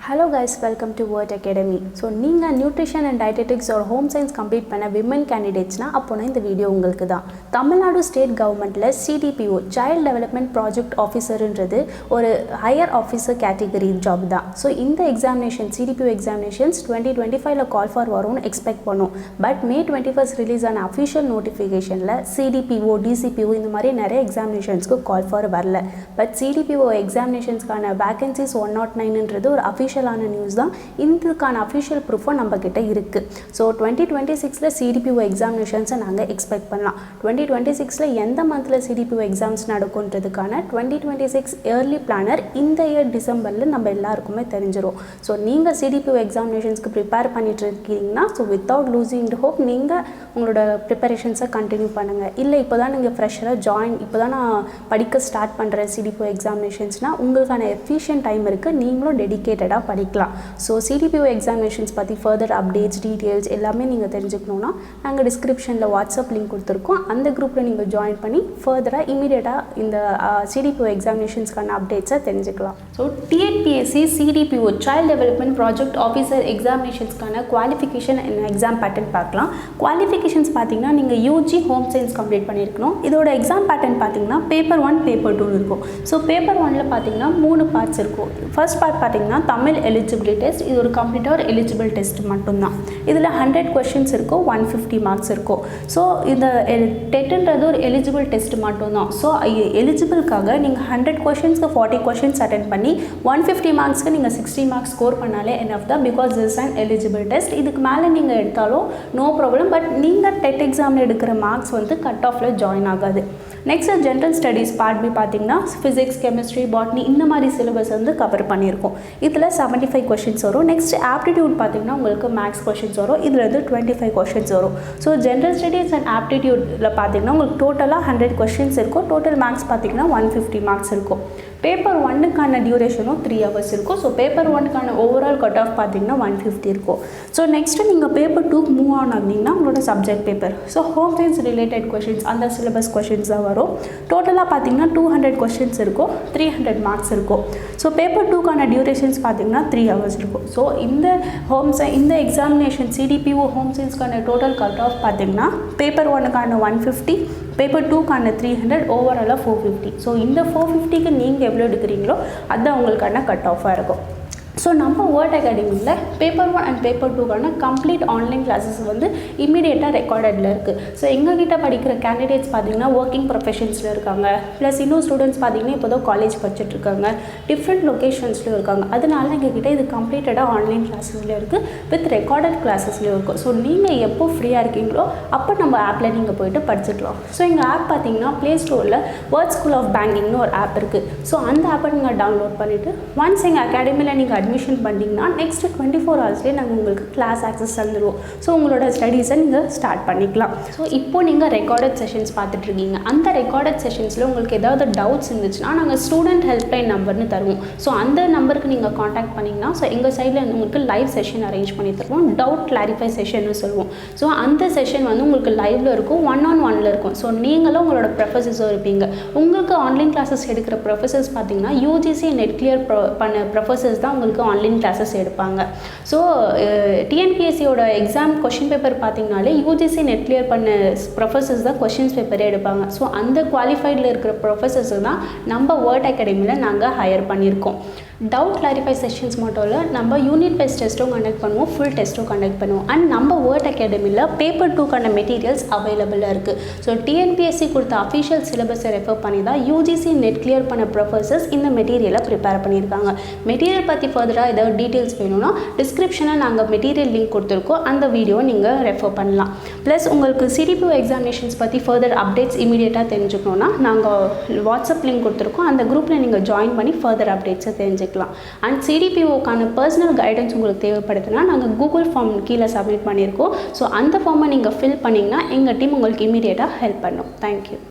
Hello guys, welcome to Word Academy. So நீங்க nutrition and dietetics or home science complete பண்ண women candidatesனா அப்போனா இந்த video உங்களுக்கு தான். தமிழ்நாடு ஸ்டேட் கவர்மெண்ட்ல CDPO Child Development Project Officerன்றது ஒரு ஹையர் ஆஃபீஸர் கேட்டகரி ஜாப் தான். ஸோ இந்த எக்ஸாமினேஷன் CDPO எக்ஸாமினேஷன்ஸ் 2025ல கால் ஃபார் வரும்னு எக்ஸ்பெக்ட் பண்ணோம். பட் May 21st ரிலீஸ் ஆன அஃபிஷியல் நோட்டிஃபிகேஷனில் CDPO DCPO இந்த மாதிரி நிறைய எக்ஸாமினேஷன்ஸ்க்கு கால் ஃபார் வரல. பட் CDPO எக்ஸாமினேஷன்ஸ்க்கான வேகன்சிஸ் 109ன்றது ஒரு அஃபிஷியலான நியூஸ் தான். இதுக்கான அஃபிஷியல் ப்ரூஃபும் நம்மக்கிட்ட இருக்குது. ஸோ 2026ல் CDPO எக்ஸாமினேஷன்ஸை நாங்கள் எக்ஸ்பெக்ட் பண்ணலாம். 2026ல் எந்த மந்தில் CDPO எக்ஸாம்ஸ் நடக்கும்ன்றதுக்கான 2026 இயர்லி பிளானர் இந்த இயர் டிசம்பரில் நம்ம எல்லாருக்குமே தெரிஞ்சிடும். ஸோ நீங்கள் CDPO எக்ஸாமினேஷன்ஸ்க்கு ப்ரிப்பேர் பண்ணிட்டு இருக்கீங்கன்னா ஸோ வித்தவுட் லூசிங் ஹோப் நீங்கள் உங்களோட ப்ரிப்பரேஷன்ஸை கண்டினியூ பண்ணுங்கள். இல்லை இப்போ தான் நீங்கள் ஃப்ரெஷராக இப்போ தான் நான் படிக்க ஸ்டார்ட் பண்ணுறேன் CDPO எக்ஸாமினேஷன்ஸ்னால் உங்களுக்கான எஃபிஷியன்ட் டைம் இருக்குது, நீங்களும் டெடிக்கேட்டடாக படிக்கலாம். ஸோ CDPO எக்ஸாமினேஷன்ஸ் பற்றி ஃபர்தர் அப்டேட்ஸ் டீட்டெயில்ஸ் எல்லாமே நீங்கள் தெரிஞ்சுக்கணுன்னா நாங்கள் டிஸ்கிரிப்ஷனில் வாட்ஸ்அப் லிங்க் கொடுத்துருக்கோம். அந்த குரூப்பில் நீங்கள் ஜாயின் பண்ணி ஃபர்தராக இமீடியட்டாக இந்த CDPO எக்ஸாமினேஷன்ஸ்க்கான அப்டேட்ஸை தெரிஞ்சுக்கலாம். So TNPSC CDPO Child Development Project Officer எக்ஸாமினேஷன்ஸ்க்கான குவாலிஃபிகேஷன் அண்ட் எக்ஸாம் பேட்டர்ன் பார்க்கலாம். குவாலிஃபிகேஷன்ஸ் பார்த்தீங்கன்னா நீங்கள் UG ஹோம் சயின்ஸ் கம்ப்ளீட் பண்ணியிருக்கணும். இதோட எக்ஸாம் பேட்டர்ன் பார்த்தீங்கன்னா பேப்பர் 1 பேப்பர் 2 இருக்கும். ஸோ பேப்பர் 1ல் பார்த்தீங்கன்னா 3 பார்ட்ஸ் இருக்கும். ஃபர்ஸ்ட் பார்ட் பார்த்தீங்கன்னா தமிழ் எலிஜிபிலிட்டி டெஸ்ட். இது ஒரு கம்ப்ளீட்டாக ஒரு எலிஜிபிள் டெஸ்ட் மட்டும்தான். இதில் 100 கொஷின்ஸ் இருக்கும், 150 மார்க்ஸ் இருக்கும். ஸோ இந்த டெட்டுன்றது ஒரு எலிஜிபிள் டெஸ்ட் மட்டும்தான். ஸோ எலிஜிபிள்காக நீங்கள் 100 கொஷின்ஸ்க்கு 40 கொஷின்ஸ் அட்டென்ட் பண்ணி 150 மார்க்ஸ்க்கு நீங்கள் 60 மார்க்ஸ் ஸ்கோர் பண்ணாலே எனஃப் தான். Because this and eligible test. இதுக்கு மேலே நீங்கள் எடுத்தாலும் நோ ப்ராப்ளம். பட் நீங்கள் டெட் எக்ஸாமில் எடுக்கிற மார்க்ஸ் வந்து கட் ஆஃபில் ஜாயின் ஆகாது. Next general studies part B பார்த்தீங்கன்னா ஃபிசிக்ஸ் கெமிஸ்ட்ரி பாட்னி இந்த மாதிரி சிலபஸ் வந்து கவர் பண்ணியிருக்கோம். இதில் 75 கொஷின்ஸ் வரும். நெக்ஸ்ட் ஆப்டிடியூட் பார்த்தீங்கன்னா உங்களுக்கு மேக்ஸ் கொஷின்ஸ் வரும். இதில் வந்து 25 கொஷின்ஸ் வரும். ஸோ ஜென்ரல் ஸ்டடீஸ் அண்ட் ஆப்டிடியூட்டில் பார்த்தீங்கன்னா உங்களுக்கு டோட்டலாக 100 கொஷின்ஸ் இருக்கும். டோட்டல் மார்க்ஸ் பார்த்தீங்கன்னா 150 மார்க்ஸ் இருக்கும். பேப்பர் 1க்கான டியூரேஷனும் 3 hours இருக்கும். ஸோ பேப்பர் 1க்கான ஓவரால் கட் ஆஃப் பார்த்தீங்கன்னா 150 இருக்கும். ஸோ நெக்ஸ்ட்டு நீங்கள் பேப்பர் 2க்கு மூவ் ஆன் ஆகிங்கன்னா உங்களோட subject paper. So home science related questions அந்த சிலபஸ் கொஷின்ஸ் தான் வரும். டோட்டலாக பார்த்தீங்கன்னா 200 கொஷின்ஸ் இருக்கும், 300 மார்க்ஸ் இருக்கும். ஸோ பேப்பர் 2க்கான டியூரேஷன்ஸ் பார்த்தீங்கன்னா 3 hours இருக்கும். ஸோ இந்த எக்ஸாமினேஷன் CDPO ஹோம் சயின்ஸ்க்கான டோட்டல் கட் ஆஃப் பார்த்தீங்கன்னா பேப்பர் 1க்கான 150, பேப்பர் 2க்கான 300, ஓவராலாக 450. ஸோ இந்த 450க்கு நீங்கள் எவ்வளோ எடுக்கிறீங்களோ அதுதான் உங்களுக்கான கட் ஆஃபாக இருக்கும். ஸோ நம்ம வேர்ட் அகாடமியில் பேப்பர் 1 அண்ட் பேப்பர் 2க்கான கம்ப்ளீட் ஆன்லைன் கிளாஸஸ் வந்து இமீடியட்டாக ரெக்கார்டடில் இருக்குது. ஸோ எங்ககிட்ட படிக்கிற கேண்டிடேட்ஸ் பார்த்தீங்கன்னா ஒர்க்கிங் ப்ரொஃபஷன்ஸில் இருக்காங்க. ப்ளஸ் இன்னும் ஸ்டூடெண்ட்ஸ் பார்த்தீங்கன்னா இப்போ தான் காலேஜ் படிச்சுட்டு இருக்காங்க, டிஃப்ரெண்ட் லொக்கேஷன்ஸ்லையும் இருக்காங்க. அதனால எங்ககிட்ட இது கம்ப்ளீட்டடாக ஆன்லைன் கிளாஸஸ்லேயும் இருக்குது, வித் ரெக்கார்டட் கிளாஸஸ்லேயும் இருக்கும். ஸோ நீங்கள் எப்போ ஃப்ரீயாக இருக்கீங்களோ அப்போ நம்ம ஆப்பில் நீங்கள் போய்ட்டு படிச்சுக்கலாம். ஸோ எங்கள் ஆப் பார்த்தீங்கன்னா ப்ளே ஸ்டோரில் வேர்ட் ஸ்கூல் ஆஃப் பேங்கிங்னு ஒரு ஆப் இருக்குது. ஸோ அந்த ஆப்பை நீங்கள் டவுன்லோட் பண்ணிவிட்டு ஒன்ஸ் எங்கள் அகாடமியில் நீங்கள் அட்மிஷன் பண்ணிங்கன்னா நெக்ஸ்ட் 24 ஹவர்ஸ்லேயே நாங்கள் உங்களுக்கு கிளாஸ் ஆக்சஸ் தந்துடுவோம். ஸோ உங்களோட ஸ்டடீஸை நீங்கள் ஸ்டார்ட் பண்ணிக்கலாம். ஸோ இப்போது நீங்கள் ரெக்கார்டட் செஷன்ஸ் பார்த்துட்ருக்கீங்க. அந்த ரெக்கார்டட் செஷன்ஸில் உங்களுக்கு ஏதாவது டவுட்ஸ் இருந்துச்சுன்னா நாங்கள் ஸ்டூடெண்ட் ஹெல்ப்லைன் நம்பர்னு தருவோம். ஸோ அந்த நம்பருக்கு நீங்கள் காண்டாக்ட் பண்ணிங்கன்னா ஸோ எங்கள் சைடில் உங்களுக்கு லைவ் செஷன் அரேஞ்ச் பண்ணி தருவோம். டவுட் கிளாரிஃபை செஷன்னு சொல்லுவோம். ஸோ அந்த செஷன் வந்து உங்களுக்கு லைவில் இருக்கும், 1-on-1 இருக்கும். ஸோ நீங்களும் உங்களோட ப்ரொஃபஸர்ஸும் இருப்பீங்க. உங்களுக்கு ஆன்லைன் கிளாஸஸ் எடுக்கிற ப்ரொஃபஸர்ஸ் பார்த்தீங்கன்னா UGC நெட் கிளியர் பண்ண ப்ரொஃபஸர்ஸ் தான் உங்களுக்கு ஆன்லைன் கிளாஸஸ் எடுப்பாங்க. ஸோ TNPSCயோட எக்ஸாம் கொஷின் பேப்பர் பார்த்தீங்கனாலே UGC நெட் கிளியர் பண்ண ப்ரொஃபஸர்ஸ் தான் கொஷின்ஸ் பேப்பரே எடுப்பாங்க. ஸோ அந்த குவாலிஃபைடில் இருக்கிற ப்ரொஃபஸர்ஸ் தான் நம்ம வேர்ட் அகாடமியில் நாங்கள் ஹையர் பண்ணியிருக்கோம். டவுட் கிளாரிஃபை செஷன்ஸ் மட்டும் இல்லை, நம்ம யூனிட் வைஸ் டெஸ்ட்டும் கண்டக்ட் பண்ணுவோம், ஃபுல் டெஸ்ட்டும் கண்டக்ட் பண்ணுவோம். அண்ட் நம்ம வேர்ட் அகாடமியில் பேப்பர் 2க்கான மெட்டீரியல்ஸ் அவைலபிளாக இருக்குது. ஸோ TNPSC கொடுத்த அஃபிஷியல் சிலபஸை ரெஃபர் பண்ணி தான் UGC நெட் கிளியர் பண்ண ப்ரொஃபஸர்ஸ் இந்த மெட்டீரியலை ப்ரிப்பேர் பண்ணியிருக்காங்க. மெட்டீரியல் பற்றி ஃபர்தராக ஏதாவது டீட்டெயில்ஸ் வேணும்னா டிஸ்கிரிப்ஷனில் நாங்கள் மெட்டீரியல் லிங்க் கொடுத்துருக்கோம், அந்த வீடியோவை நீங்கள் ரெஃபர் பண்ணலாம். ப்ளஸ் உங்களுக்கு CDPO எக்ஸாமினேஷன்ஸ் பற்றி ஃபர்தர் அப்டேட்ஸ் இமீடியட்டாக தெரிஞ்சுக்கணுன்னா நாங்கள் வாட்ஸ்அப் லிங்க் கொடுத்துருக்கோம், அந்த குரூப்பில் நீங்கள் ஜாயின் பண்ணி ஃபர்தர் அப்டேட்ஸை தெரிஞ்சுக்கலாம். அண்ட் CDPOக்கான பர்சனல் கைடன்ஸ் உங்களுக்கு தேவைப்படுதுன்னா நாங்கள் கூகுள் ஃபார்ம் கீழே சப்மிட் பண்ணியிருக்கோம். ஸோ அந்த ஃபார்மை நீங்கள் ஃபில் பண்ணிங்கன்னா எங்கள் டீம் உங்களுக்கு இமீடியட்டாக ஹெல்ப் பண்ணும். தேங்க்யூ.